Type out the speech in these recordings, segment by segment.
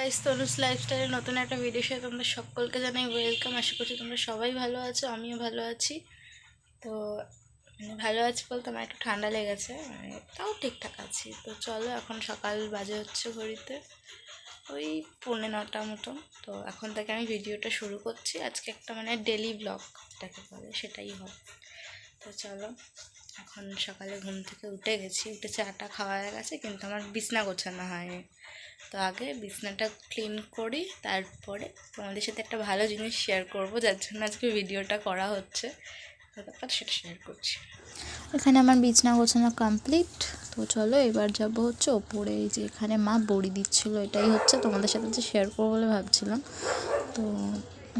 Guys, Tanu's লাইফস্টাইলের নতুন একটা video সাথে তোমরা সকলকে জানাই ওয়েলকাম। আশা করছি তোমরা সবাই ভালো আছো, আমিও ভালো আছি। তো ভালো আছি বলতে আমার একটু ঠান্ডা লেগেছে, তাও ঠিকঠাক আছি। তো চলো, এখন সকাল বাজে হচ্ছে ঘড়িতে ওই 9:45 মতো। তো এখন থেকে আমি ভিডিওটা শুরু করছি। আজকে একটা ডেলি ব্লগ যাকে বলে সেটাই হবে। তো চলো, এখন সকালে ঘুম থেকে উঠে গেছি, উঠে চাটা খাওয়া হয়ে গেছে, কিন্তু আমার বিছনা গোছানো হয়নি। তো আগে বিছনাটা ক্লিন করি, তারপরে তোমাদের সাথে একটা ভালো জিনিস শেয়ার করব, যার জন্য আজকে ভিডিওটা করা হচ্ছে। তারপর সেটা শেয়ার করছি। এখানে আমার বিছনা গোছানো কমপ্লিট। তো চলো এবার যাব হচ্ছে ওপরে। এই যে এখানে মা বড়ি দিচ্ছিলো, এটাই হচ্ছে তোমাদের সাথে যে শেয়ার করবো বলে ভাবছিলাম। তো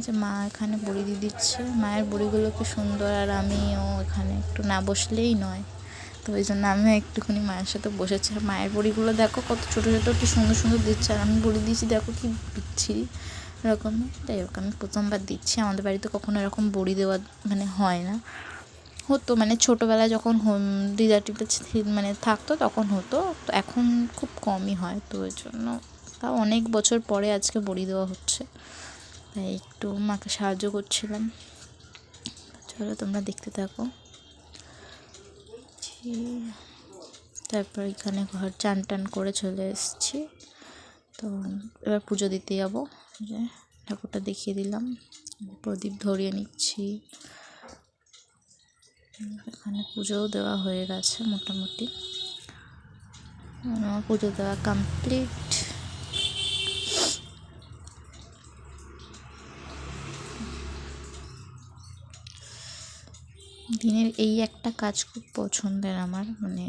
যে মা এখানে বড়ি দিয়ে দিচ্ছে, মায়ের বড়িগুলো কি সুন্দর, আর আমিও এখানে একটু না বসলেই নয়। তো ওই জন্য আমিও একটুখানি মায়ের সাথে বসেছি। মায়ের বড়িগুলো দেখো কত ছোটো ছোটো, কি সুন্দর সুন্দর দিচ্ছে, আর আমি বড়ি দিয়েছি দেখো কি বিচ্ছিরি এরকম। যাই হোক, আমি প্রথমবার দিচ্ছি। আমাদের বাড়িতে কখনো এরকম বড়ি দেওয়া হয় না। হতো ছোটোবেলায় যখন হোম রিলেটিভটা থাকতো তখন হতো, তো এখন খুব কমই হয়। তো ওই জন্য তাও অনেক বছর পরে আজকে বড়ি দেওয়া হচ্ছে, তাই একটু মাকে সাহায্য করছিলাম। চলো তোমরা দেখতে থাকো। তারপর এখানে ঘর চান টান করে চলে এসেছি। তো এবার পুজো দিতে যাবো। যে ঠাকুরটা দেখিয়ে দিলাম, প্রদীপ ধরিয়ে নিচ্ছি। এখানে পুজোও দেওয়া হয়ে গেছে মোটামুটি, আমার পুজো দেওয়া কমপ্লিট। দিনের এই একটা কাজ খুব পছন্দের আমার,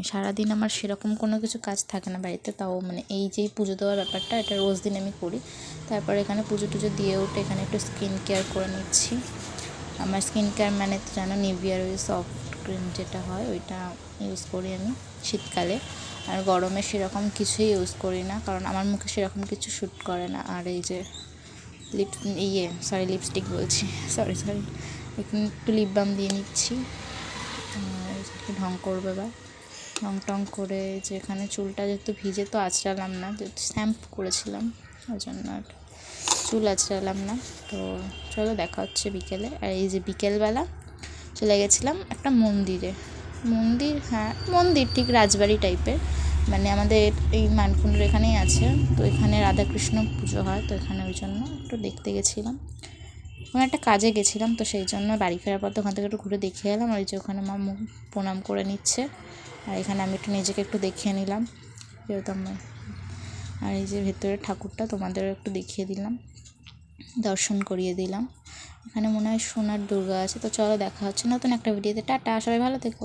সারাদিন আমার সেরকম কোনো কিছু কাজ থাকে না বাড়িতে, তাও এই যে পুজো দেওয়ার ব্যাপারটা, এটা রোজ দিন আমি করি। তারপর এখানে পুজো টুজো দিয়ে উঠে এখানে একটু স্কিন কেয়ার করে নিচ্ছি। আমার স্কিন কেয়ার তো জানো, নিভিয়ার ওই সফট ক্রিম যেটা হয় ওইটা ইউজ করি আমি শীতকালে। আর গরমে সেরকম কিছুই ইউজ করি না, কারণ আমার মুখে সেরকম কিছু শ্যুট করে না। আর এই যে লিপস্টিক বলছি, সরি এখানে একটু লিপ বাম দিয়ে নিচ্ছি। ঢং করবে বা ঢং টং করে, যে এখানে চুলটা যেহেতু ভিজে তো আঁচড়ালাম না, যেহেতু শ্যাম্পু করেছিলাম ওই জন্য আর চুল আঁচড়ালাম না। তো চলো দেখা হচ্ছে বিকেলে। আর এই যে বিকেলবেলা চলে গেছিলাম একটা মন্দির ঠিক রাজবাড়ি টাইপের, আমাদের এই মানকুণ্ডুর এখানেই আছে। তো এখানে রাধাকৃষ্ণ পুজো হয়, তো এখানে ওই জন্য একটু দেখতে গেছিলাম। কোনো একটা কাজে গেছিলাম, তো সেই জন্য বাড়ি ফেরার পর তো ওখান থেকে একটু ঘুরে দেখিয়ে এলাম। আর এই যে ওখানে মা মুখ প্রণাম করে নিচ্ছে, আর এখানে আমি একটু নিজেকে একটু দেখিয়ে নিলাম যেহেতু আমার। আর এই যে ভেতরের ঠাকুরটা তোমাদেরও একটু দেখিয়ে দিলাম, দর্শন করিয়ে দিলাম। এখানে মনে হয় সোনার দুর্গা আছে। তো চলো দেখা হচ্ছে নতুন একটা ভিডিওতে। টাটা, সবাই ভালো থেকো।